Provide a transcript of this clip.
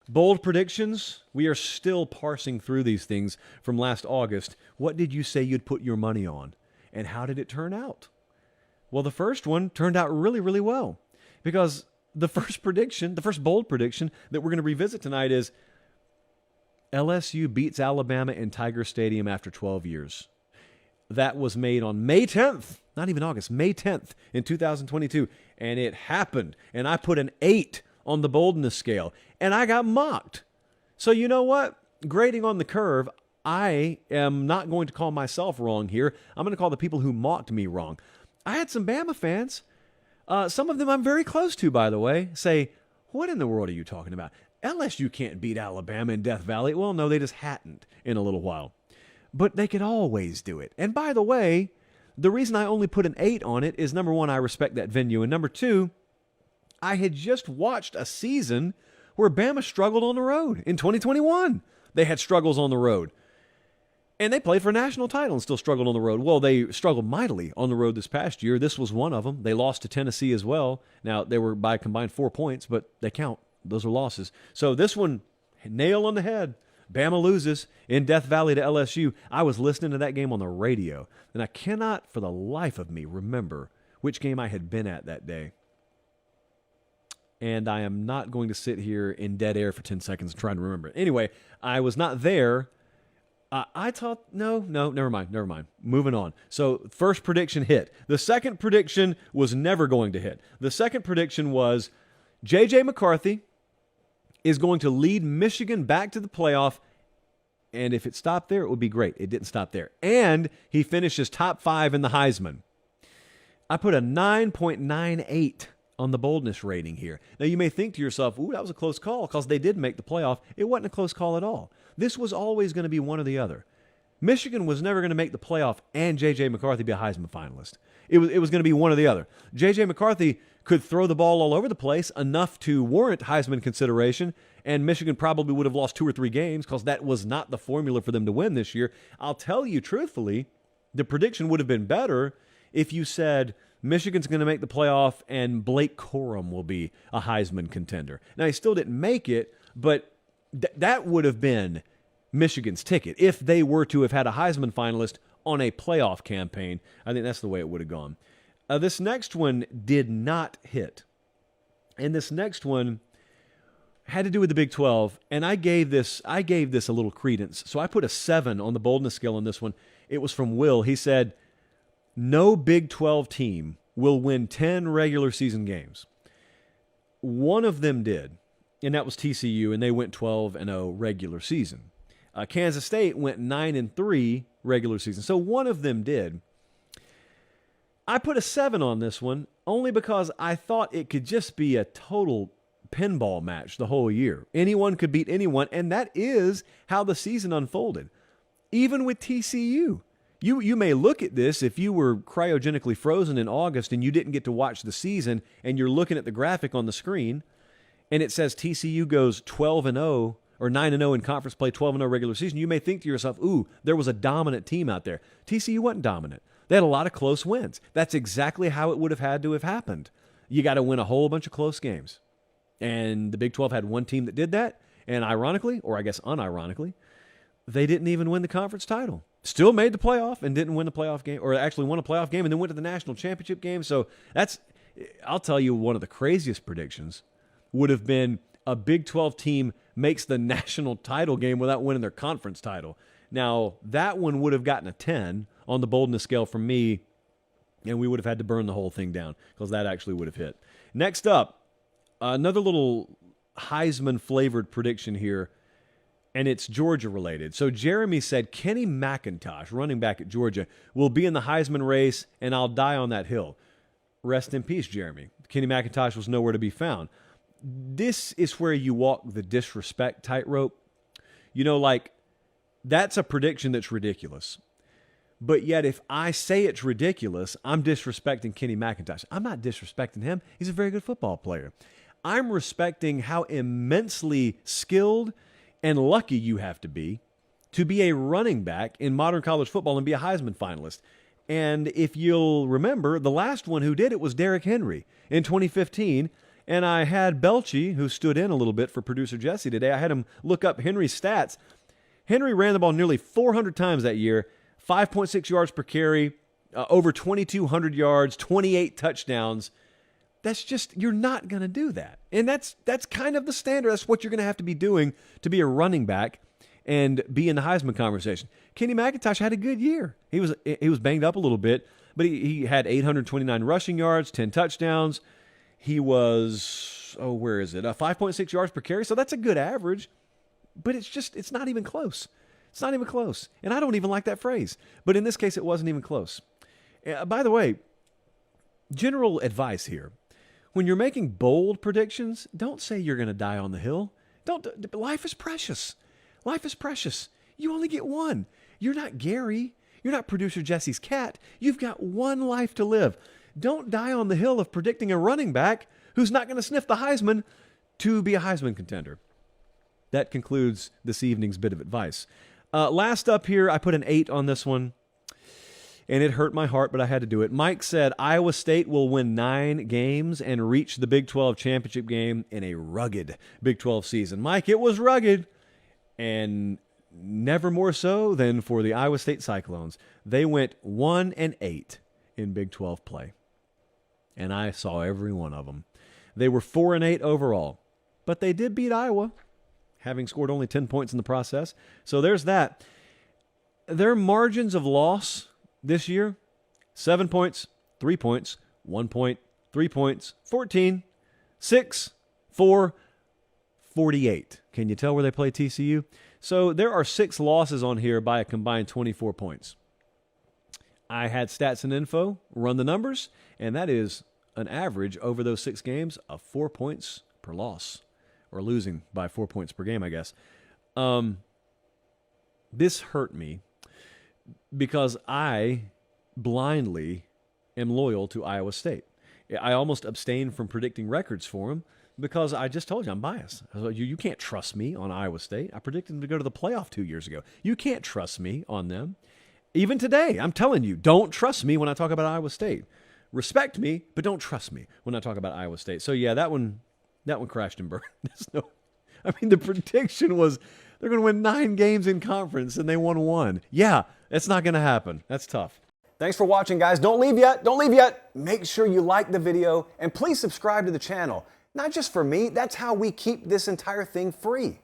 Bold predictions. We are still parsing through these things from last August. What did you say you'd put your money on? And how did it turn out? Well, the first one turned out really, really well. Because the first prediction, the first bold prediction that we're going to revisit tonight is LSU beats Alabama in Tiger Stadium after 12 years. That was made on May 10th, not even August, May 10th in 2022. And it happened. And I put an 8 on the boldness scale. And I got mocked. So you know what? Grading on the curve, I am not going to call myself wrong here. I'm going to call the people who mocked me wrong. I had some Bama fans, some of them I'm very close to, by the way, say, what in the world are you talking about? LSU can't beat Alabama in Death Valley. Well, no, they just hadn't in a little while. But they could always do it. And by the way, the reason I only put an 8 on it is, number one, I respect that venue. And number two, I had just watched a season where Bama struggled on the road in 2021. They had struggles on the road. And they played for a national title and still struggled on the road. Well, they struggled mightily on the road this past year. This was one of them. They lost to Tennessee as well. Now, they were by a combined 4 points, but they count. Those are losses. So this one, nail on the head. Bama loses in Death Valley to LSU. I was listening to that game on the radio, and I cannot for the life of me remember which game I had been at that day. And I am not going to sit here in dead air for 10 seconds trying to remember it. Anyway, I was not there. I thought, no, never mind. Moving on. So first prediction hit. The second prediction was never going to hit. The second prediction was J.J. McCarthy is going to lead Michigan back to the playoff, and if it stopped there, it would be great. It didn't stop there. And he finishes top 5 in the Heisman. I put a 9.98 on the boldness rating here. Now, you may think to yourself, ooh, that was a close call because they did make the playoff. It wasn't a close call at all. This was always going to be one or the other. Michigan was never going to make the playoff and J.J. McCarthy be a Heisman finalist. It was going to be one or the other. J.J. McCarthy could throw the ball all over the place enough to warrant Heisman consideration, and Michigan probably would have lost 2 or 3 games because that was not the formula for them to win this year. I'll tell you truthfully, the prediction would have been better if you said Michigan's going to make the playoff and Blake Corum will be a Heisman contender. Now, he still didn't make it, but that would have been Michigan's ticket if they were to have had a Heisman finalist on a playoff campaign. I think that's the way it would have gone. This next one did not hit. And this next one had to do with the Big 12, and I gave this a little credence. So I put a 7 on the boldness scale on this one. It was from Will. He said, no Big 12 team will win 10 regular season games. One of them did, and that was TCU, and they went 12-0 regular season. Kansas State went 9-3 regular season. So one of them did. I put a 7 on this one only because I thought it could just be a total pinball match the whole year. Anyone could beat anyone, and that is how the season unfolded. Even with TCU. You may look at this, if you were cryogenically frozen in August and you didn't get to watch the season and you're looking at the graphic on the screen and it says TCU goes 12-0 or 9-0 in conference play, 12-0 regular season, you may think to yourself, ooh, there was a dominant team out there. TCU wasn't dominant. They had a lot of close wins. That's exactly how it would have had to have happened. You got to win a whole bunch of close games. And the Big 12 had one team that did that, and ironically, or I guess unironically, they didn't even win the conference title. Still made the playoff and didn't win the playoff game, or actually won a playoff game and then went to the national championship game. So that's, I'll tell you, one of the craziest predictions would have been a Big 12 team makes the national title game without winning their conference title. Now, that one would have gotten a 10 on the boldness scale from me, and we would have had to burn the whole thing down because that actually would have hit. Next up, another little Heisman-flavored prediction here, and it's Georgia-related. So Jeremy said Kenny McIntosh, running back at Georgia, will be in the Heisman race, and I'll die on that hill. Rest in peace, Jeremy. Kenny McIntosh was nowhere to be found. This is where you walk the disrespect tightrope. You know, like, that's a prediction that's ridiculous. But yet, if I say it's ridiculous, I'm disrespecting Kenny McIntosh. I'm not disrespecting him. He's a very good football player. I'm respecting how immensely skilled and lucky you have to be a running back in modern college football and be a Heisman finalist. And if you'll remember, the last one who did it was Derrick Henry in 2015. And I had Belchie, who stood in a little bit for producer Jesse today. I had him look up Henry's stats. Henry ran the ball nearly 400 times that year, 5.6 yards per carry, over 2,200 yards, 28 touchdowns. That's just, you're not going to do that. And that's kind of the standard. That's what you're going to have to be doing to be a running back and be in the Heisman conversation. Kenny McIntosh had a good year. He was banged up a little bit, but he had 829 rushing yards, 10 touchdowns. He was, 5.6 yards per carry. So that's a good average, but it's not even close. It's not even close. And I don't even like that phrase. But in this case, it wasn't even close. By the way, general advice here. When you're making bold predictions, don't say you're going to die on the hill. Life is precious. Life is precious. You only get one. You're not Gary. You're not producer Jesse's cat. You've got one life to live. Don't die on the hill of predicting a running back who's not going to sniff the Heisman to be a Heisman contender. That concludes this evening's bit of advice. Last up here, I put an 8 on this one, and it hurt my heart, but I had to do it. Mike said Iowa State will win 9 games and reach the Big 12 championship game in a rugged Big 12 season. Mike, it was rugged, and never more so than for the Iowa State Cyclones. They went 1-8 in Big 12 play, and I saw every one of them. They were 4-8 overall, but they did beat Iowa, having scored only 10 points in the process. So there's that. Their margins of loss this year, 7 points, 3 points, 1 point, 3 points, 14, 6, 4, 48. Can you tell where they play TCU? So there are 6 losses on here by a combined 24 points. I had Stats and Info run the numbers, and that is an average over those 6 games of 4 points per loss. Or losing by 4 points per game, I guess. This hurt me because I blindly am loyal to Iowa State. I almost abstained from predicting records for them because I just told you I'm biased. I was like, you can't trust me on Iowa State. I predicted them to go to the playoff 2 years ago. You can't trust me on them. Even today, I'm telling you, don't trust me when I talk about Iowa State. Respect me, but don't trust me when I talk about Iowa State. So yeah, that one crashed and burned. The prediction was they're going to win 9 games in conference, and they won 1. Yeah, that's not going to happen. That's tough. Thanks for watching, guys. Don't leave yet. Don't leave yet. Make sure you like the video, and please subscribe to the channel. Not just for me. That's how we keep this entire thing free.